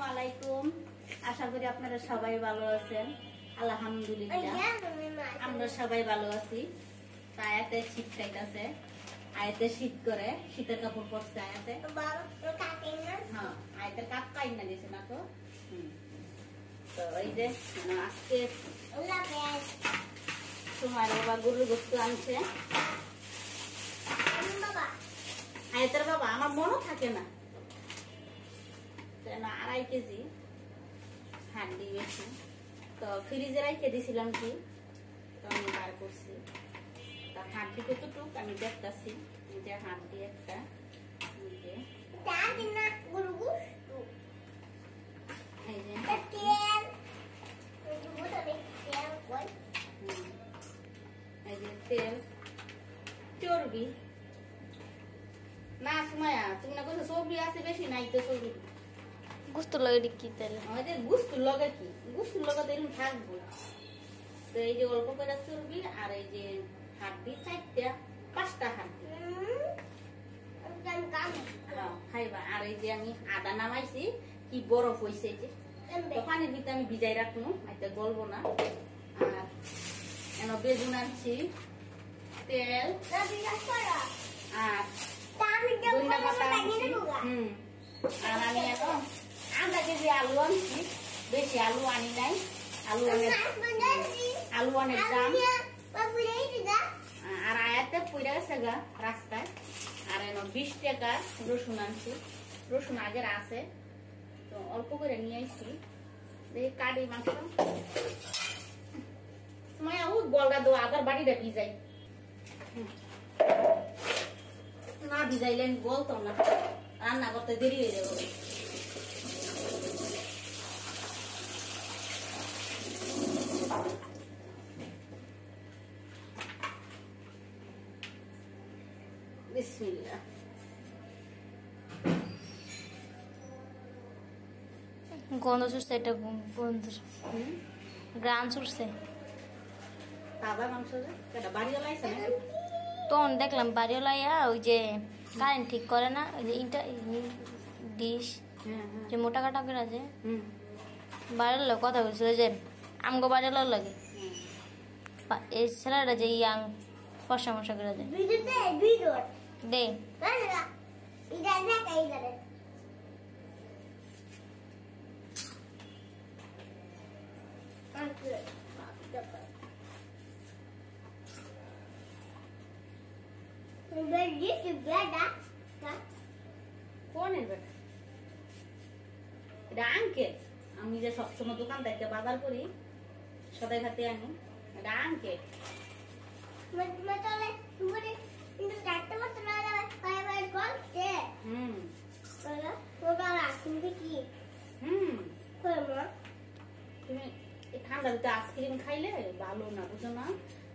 আসসালামু আলাইকুম। আশা করি আপনারা সবাই ভালো আছেন। আলহামদুলিল্লাহ আমরা সবাই ভালো আছি। আয়াতে শীত খাইতেছে, আয়াতে শীত করে শীতের কাপড় পরছে আয়াতে। হ্যাঁ, আয়াতের কাপ কাই না দিয়েছে না তো। তো এই যে আজকে তোমার বাবা গরুর গোস্ত আনছে। আয়াতের বাবা আমার মনও থাকে না, 2.5 কেজি হাড্ডি বেশি। তো ফ্রিজে রাখে দিয়েছিলাম কি, তো আমি বার করছি। তা হাড্ডি কতটুক আমি দেখতেছি, যে হাড্ডি একটা তেল চর্বি না সুমায়া, তুমি না কইছো চর্বি আছে বেশি, নাই তো চর্বি। গুস্তুর লগে কি তেল? আমাদের গুস্তুর লগে কি, গুস্তুর লগে তো এরকম থাকবো। তো এই যে অল্প করে চর্বি, আর এই যে হাড্ডি 4টা 5টা হাড্ডি খাইবা। আর এই যে আমি আদা নামাইছি, কি বরফ হয়েছে, যে পানির ভিতরে আমি ভিজাই রাখবো, এটা গলবো না। আর এনে বেগুন আনছি, তেল আর ধনিয়া পাতা আনছি। আর আমি এখন 1/2 কেজি আলু আনছি, বেশি আলু আনি নাই। আলু অনেক দাম। আর আয়াতে পইরা গেছে গা রাস্তায়। আর এনে 20 টাকা রসুন আনছি, রসুন আগের আছে, তো অল্প করে নিয়ে আইছি। দেখি কাটি মাংস মায়া ও বলগা দো আবার বাড়িটা ভিজাই না, ভিজাইলে আমি বলতাম না, রান্না করতে দেরি হয়ে যাবে। বিসমিল্লাহ। গন্ধ ছুটছে, এটা গন্ধ গ্রান ছুটছে। তাজা মাংস বাড়িওয়ালা আইছে না, তখন দেখলাম বাড়িওয়ালাইয়া ওই যে কারেন্ট ঠিক করে না, ওই যে ডিশ যে মোটা কাটা করে আছে, বাড়ির লোক কথা বলছিল যে আমগো বাড়িওয়ালার লাগে এই ছেলেটা যে ইয়াং ফর্সা মশা করে দেয় দে। আঙ্কেল, আমি যে সবসময় দোকান থেকে বাজার করি সদাই খাতে আনি, এটা আঙ্কেল। ঠান্ডা আইসক্রিম খাইলে ভালো না, বুঝো না,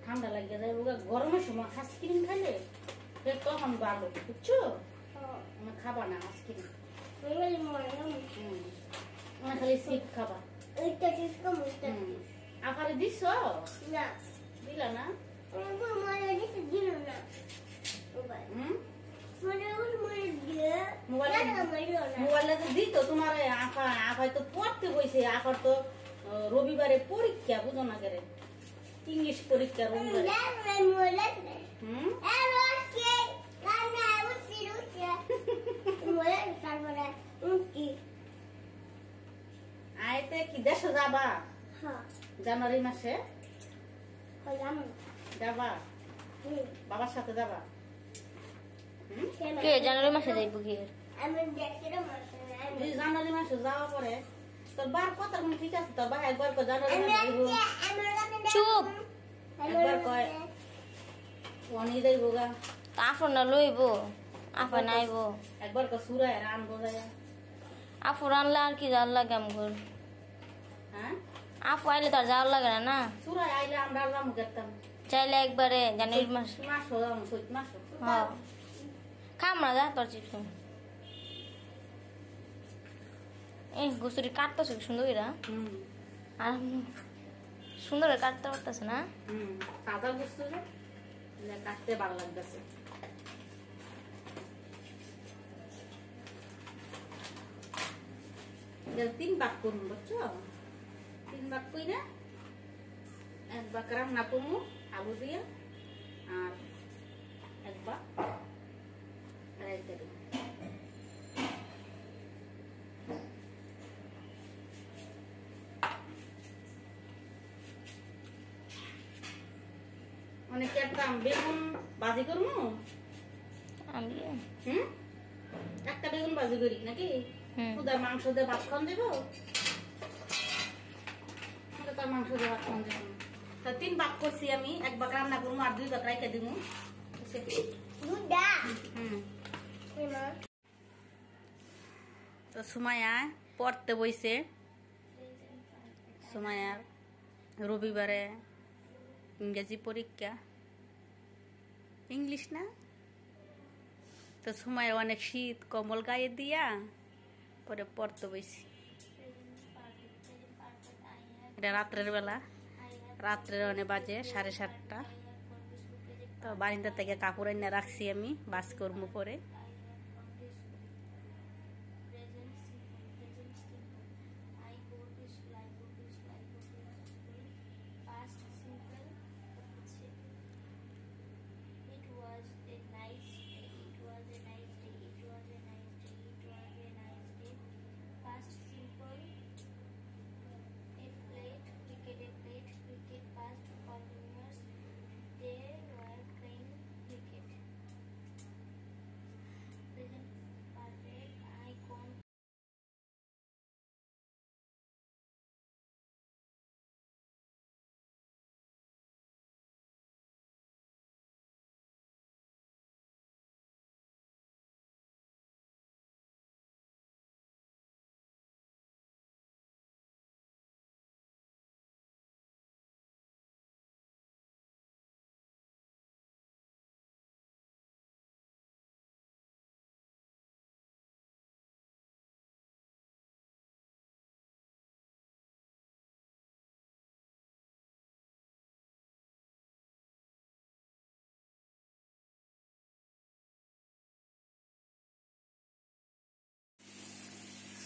ঠান্ডা লাগিয়ে যায়। গরমের সময় আইসক্রিম খাইলে তখন ভালো, বুঝছো? খাবা না আইসক্রিম, খালি সিপ খাবা। আকারে দিছ দিলা না, মোবাইলে তো দিত তোমার আঁকায় তো পড়তে বইছে। আঁকার তো রবিবারে পরীক্ষা, বুঝো না করে, ইংলিশ পরীক্ষা রবিবারে। আইতে কি দেশে যাবা? জানুয়ারি মাসে যাবা, বাবার সাথে যাবা? জানুয়ারি মাসে যাইব কি? জানুয়ারি মাসে যাওয়া পরে তোর বার কথা ঠিক আছে, তোর বা একবার জানুয়ারি চুপ, একবার কয় অনি যাইব গা, আফর না লইব, আফা নাইব, একবার কয় সুরায় রান বোঝায়। আফর আনলে আর কি জাল লাগে আমগর? হ্যাঁ, আফু আইলে তো আর জাল লাগে না। না সুরায় আইলে আমরা যাবো, দেখতাম চাইলে একবারে জানুয়ারি মাস মাস খাম না, যা তোর চিপস। এই গোসুরি কাটতেছে সুন্দর এরা, আর সুন্দর কাটতে পারতেছে না। তাজা গোস্ত কাটতে ভালো লাগতেছে। তিন ভাগ করুন, বুঝছো? তিন ভাগ কই না এক ভাগ রান্না করবো আলু দিয়ে, আর এক ভাগ রাইতে দেবো। অনেক একটা বেগুন ভাজি করবো, একটা বেগুন ভাজি করি নাকি? উদার মাংস দিয়ে ভাত খান দেবো, তার মাংস দিয়ে ভাত খান দেবো। তা তিন ভাগ করছি আমি, এক ভাগ রান্না করবো আর দুই ভাগ রাইখে দিব। তো সুমাইয়া পড়তে বইছে। সুমাইয়ার রবিবারে ইংরেজি পরীক্ষা, ইংলিশ না। তো সুমাইয়া অনেক শীত, কম্বল গায়ে দিয়া পরে পড়তে বইছি। এটা রাত্রের বেলা, রাত্রের অনেক বাজে 7:30। তো বারিন্দা থেকে কাপড় এনে রাখছি আমি, বাস করবো পরে।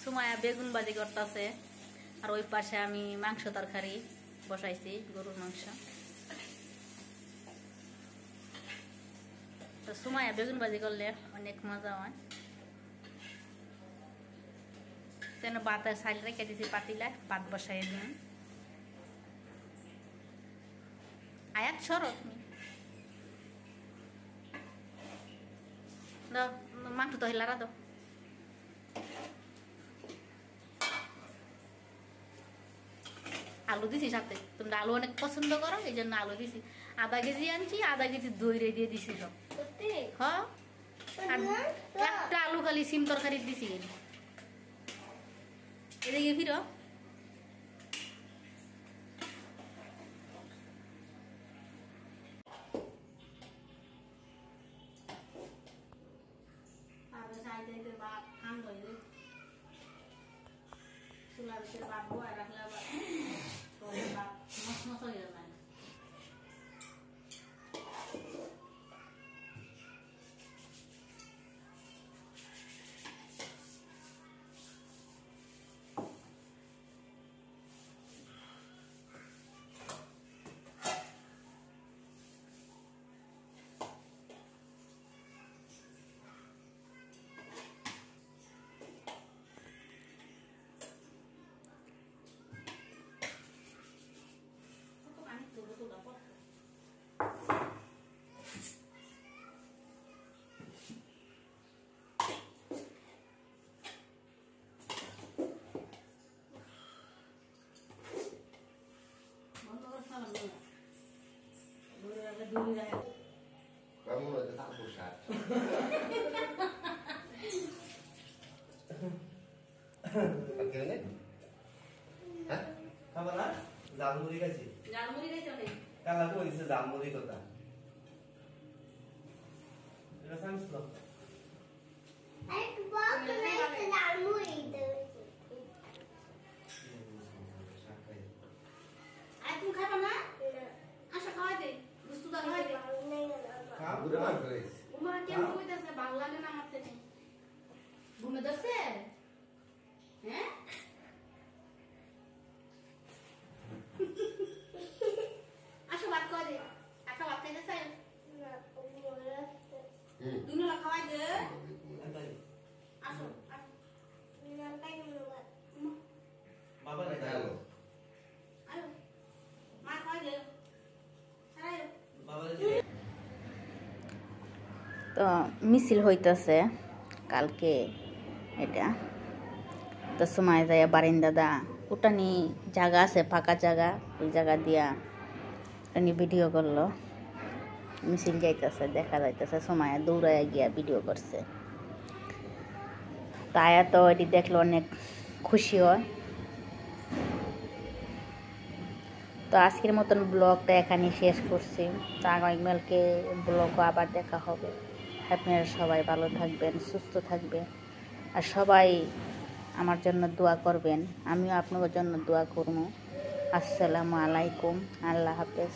সুমাইয়া বেগুন ভাজি করতেছে, আর ওই পাশে আমি মাংস তরকারি বসাইছি, গরুর মাংস। তো সুমাইয়া বেগুন ভাজি করলে অনেক মজা হয়। তেন ভাতের সাইল রেখে দিয়েছি পাতিলা, ভাত বসাই দিন। আয়াত সরো তুমি, মাংস তো হিলারা দাও। আলু দিছি সাথে, তোমরা আলু অনেক পছন্দ করো, এই জন্য আলু দিছি। আধা কেজি আনছি, আধা কেজি দই রে দিয়ে দিছি সব। হ্যাঁ, একটা আলু খালি সিম তরকারি দিছি। এদিকে ফিরো। ভাত খান ধরে চুলার ভিতরে ভাত বয় রাখলে আবার ভাত মসমস হয়ে যায়। Kamu udah tak pusat. Akhirnya? Hah? Kamu nak? Zamuri kasih. Zamuri kasih ni. Kalau aku isi zamuri kota. Rasa mislo. Aku bawa ke zamuri itu. Aku খাবে না? আশা খাওয়াই দে। দুষ্টু দা খাওয়াই দে। Kamu udah mampir. উমা কেমন কইতাছে ভালো লাগে না আমার থেকে। ঘুমে দছে? হ্যাঁ? তো মিছিল হইতেছে কালকে এটা তো সময় যায় বারিন্দাদা ওটানি জায়গা আছে ফাঁকা জায়গা ওই জায়গা দিয়া উনি ভিডিও করলো মিছিল যাইতেছে দেখা যাইতেছে সময় দৌড়ায় গিয়া ভিডিও করছে তাই তো এটি দেখলো অনেক খুশি হয় তো আজকের মতন ব্লগটা এখানে শেষ করছি তো আগামীকালকে ব্লগও আবার দেখা হবে আপনারা সবাই ভালো থাকবেন সুস্থ থাকবেন আর সবাই আমার জন্য দোয়া করবেন আমিও আপনাদের জন্য দোয়া করব আসসালামু আলাইকুম আল্লাহ হাফেজ